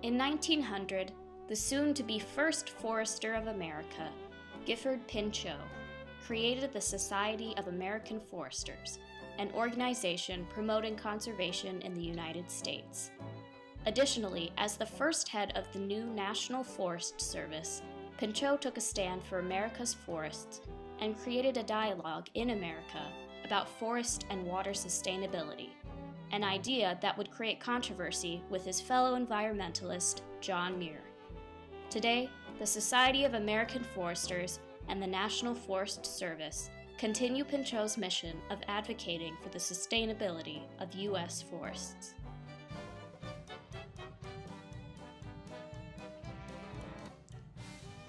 In 1900, the soon-to-be first forester of America, Gifford Pinchot, created the Society of American Foresters, an organization promoting conservation in the United States. Additionally, as the first head of the new National Forest Service, Pinchot took a stand for America's forests and created a dialogue in America about forest and water sustainability, an idea that would create controversy with his fellow environmentalist, John Muir. Today, the Society of American Foresters and the National Forest Service continue Pinchot's mission of advocating for the sustainability of U.S. forests.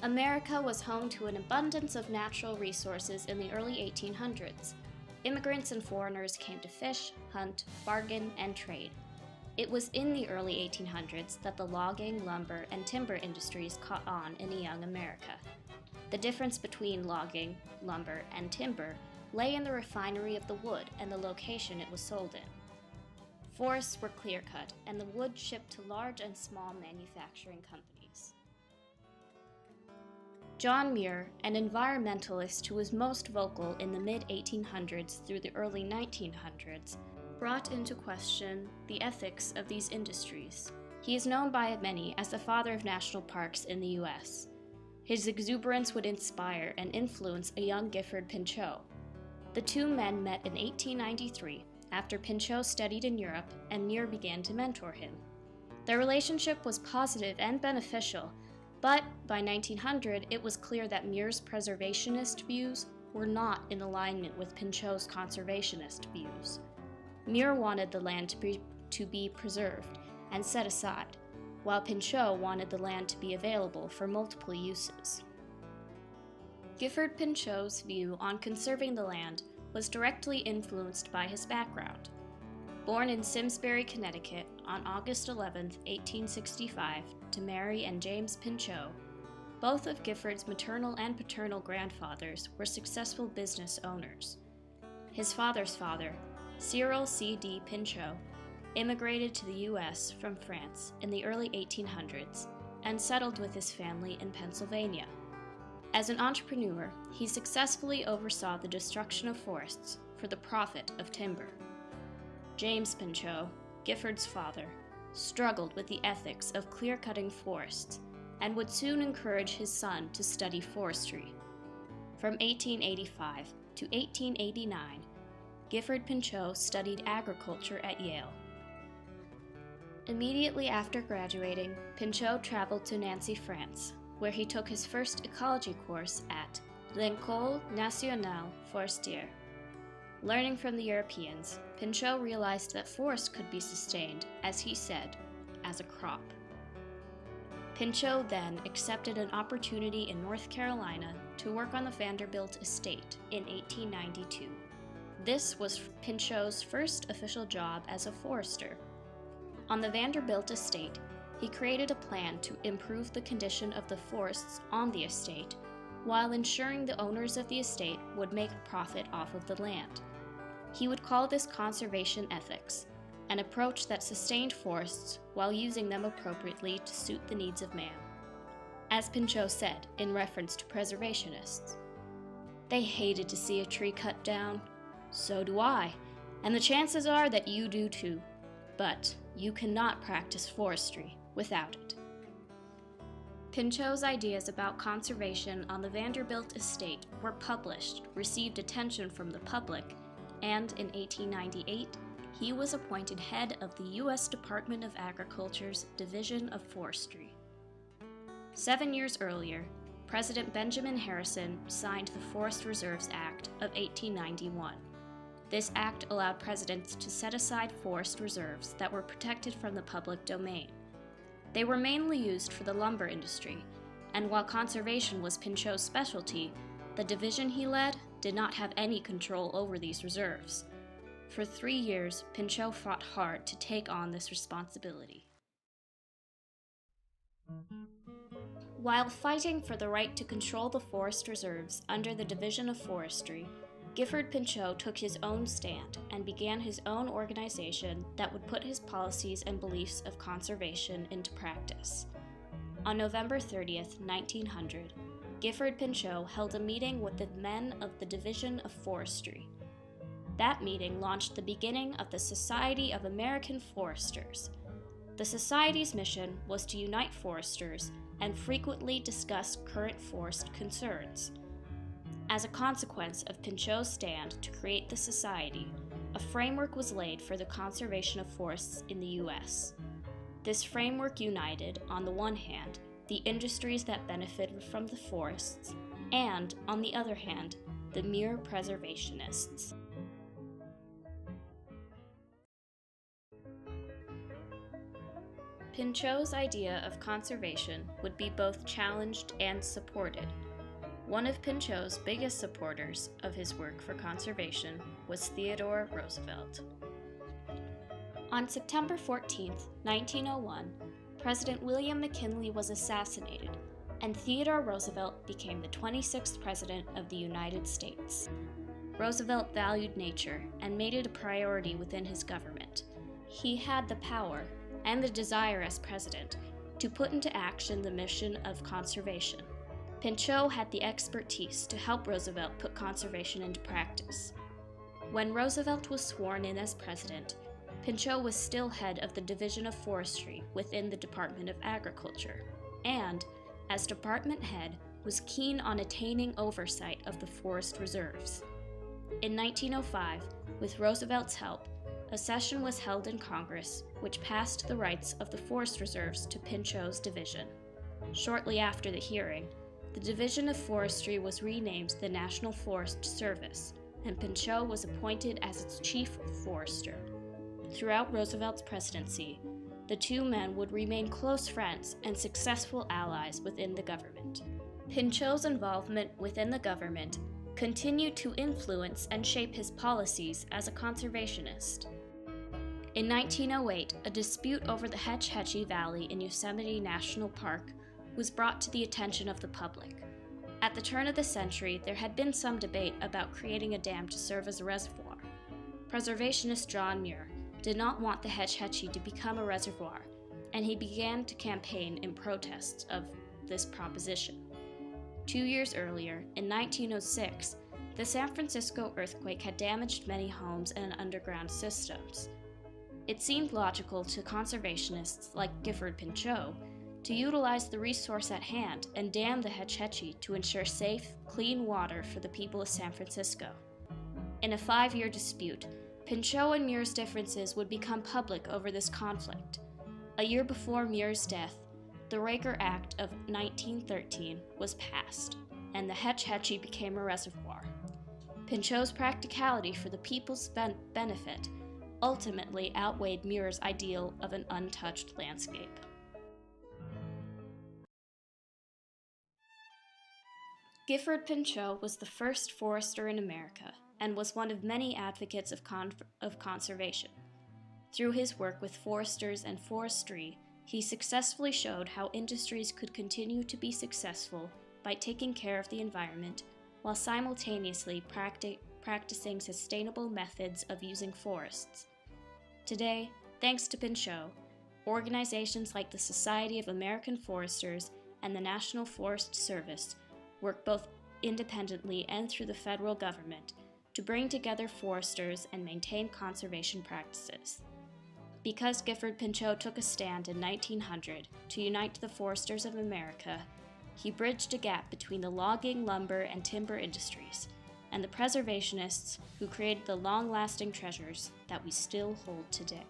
America was home to an abundance of natural resources in the early 1800s. Immigrants and foreigners came to fish, hunt, bargain, and trade. It was in the early 1800s that the logging, lumber, and timber industries caught on in a young America. The difference between logging, lumber, and timber lay in the refinery of the wood and the location it was sold in. Forests were clear-cut, and the wood shipped to large and small manufacturing companies. John Muir, an environmentalist who was most vocal in the mid-1800s through the early 1900s, brought into question the ethics of these industries. He is known by many as the father of national parks in the U.S. His exuberance would inspire and influence a young Gifford Pinchot. The two men met in 1893 after Pinchot studied in Europe and Muir began to mentor him. Their relationship was positive and beneficial, but by 1900 it was clear that Muir's preservationist views were not in alignment with Pinchot's conservationist views. Muir wanted the land to be preserved and set aside, while Pinchot wanted the land to be available for multiple uses. Gifford Pinchot's view on conserving the land was directly influenced by his background. Born in Simsbury, Connecticut on August 11, 1865, to Mary and James Pinchot, both of Gifford's maternal and paternal grandfathers were successful business owners. His father's father, Cyril C.D. Pinchot, immigrated to the U.S. from France in the early 1800s and settled with his family in Pennsylvania. As an entrepreneur, he successfully oversaw the destruction of forests for the profit of timber. James Pinchot, Gifford's father, struggled with the ethics of clear-cutting forests and would soon encourage his son to study forestry. From 1885 to 1889, Gifford Pinchot studied agriculture at Yale. Immediately after graduating, Pinchot traveled to Nancy, France, where he took his first ecology course at l'École Nationale Forestière. Learning from the Europeans, Pinchot realized that forests could be sustained, as he said, as a crop. Pinchot then accepted an opportunity in North Carolina to work on the Vanderbilt estate in 1892. This was Pinchot's first official job as a forester. On the Vanderbilt estate, he created a plan to improve the condition of the forests on the estate, while ensuring the owners of the estate would make a profit off of the land. He would call this conservation ethics, an approach that sustained forests while using them appropriately to suit the needs of man. As Pinchot said in reference to preservationists, "They hated to see a tree cut down. So do I, and the chances are that you do too. But you cannot practice forestry without it." Pinchot's ideas about conservation on the Vanderbilt estate were published, received attention from the public, and in 1898, he was appointed head of the U.S. Department of Agriculture's Division of Forestry. 7 years earlier, President Benjamin Harrison signed the Forest Reserves Act of 1891. This act allowed presidents to set aside forest reserves that were protected from the public domain. They were mainly used for the lumber industry, and while conservation was Pinchot's specialty, the division he led did not have any control over these reserves. For 3 years, Pinchot fought hard to take on this responsibility. While fighting for the right to control the forest reserves under the Division of Forestry, Gifford Pinchot took his own stand and began his own organization that would put his policies and beliefs of conservation into practice. On November 30th, 1900, Gifford Pinchot held a meeting with the men of the Division of Forestry. That meeting launched the beginning of the Society of American Foresters. The Society's mission was to unite foresters and frequently discuss current forest concerns. As a consequence of Pinchot's stand to create the Society, a framework was laid for the conservation of forests in the U.S. This framework united, on the one hand, the industries that benefited from the forests, and, on the other hand, the mere preservationists. Pinchot's idea of conservation would be both challenged and supported. One of Pinchot's biggest supporters of his work for conservation was Theodore Roosevelt. On September 14, 1901, President William McKinley was assassinated, and Theodore Roosevelt became the 26th President of the United States. Roosevelt valued nature and made it a priority within his government. He had the power and the desire as president to put into action the mission of conservation. Pinchot had the expertise to help Roosevelt put conservation into practice. When Roosevelt was sworn in as president, Pinchot was still head of the Division of Forestry within the Department of Agriculture, and, as department head, was keen on attaining oversight of the forest reserves. In 1905, with Roosevelt's help, a session was held in Congress which passed the rights of the forest reserves to Pinchot's division. Shortly after the hearing, the Division of Forestry was renamed the National Forest Service, and Pinchot was appointed as its chief forester. Throughout Roosevelt's presidency, the two men would remain close friends and successful allies within the government. Pinchot's involvement within the government continued to influence and shape his policies as a conservationist. In 1908, a dispute over the Hetch Hetchy Valley in Yosemite National Park was brought to the attention of the public. At the turn of the century, there had been some debate about creating a dam to serve as a reservoir. Preservationist John Muir did not want the Hetch Hetchy to become a reservoir, and he began to campaign in protest of this proposition. 2 years earlier, in 1906, the San Francisco earthquake had damaged many homes and underground systems. It seemed logical to conservationists like Gifford Pinchot to utilize the resource at hand and dam the Hetch Hetchy to ensure safe, clean water for the people of San Francisco. In a 5-year dispute, Pinchot and Muir's differences would become public over this conflict. A year before Muir's death, the Raker Act of 1913 was passed, and the Hetch Hetchy became a reservoir. Pinchot's practicality for the people's benefit ultimately outweighed Muir's ideal of an untouched landscape. Gifford Pinchot was the first forester in America and was one of many advocates of conservation. Through his work with foresters and forestry, he successfully showed how industries could continue to be successful by taking care of the environment while simultaneously practicing sustainable methods of using forests. Today, thanks to Pinchot, organizations like the Society of American Foresters and the National Forest Service work both independently and through the federal government to bring together foresters and maintain conservation practices. Because Gifford Pinchot took a stand in 1900 to unite the foresters of America, he bridged a gap between the logging, lumber, and timber industries and the preservationists who created the long-lasting treasures that we still hold today.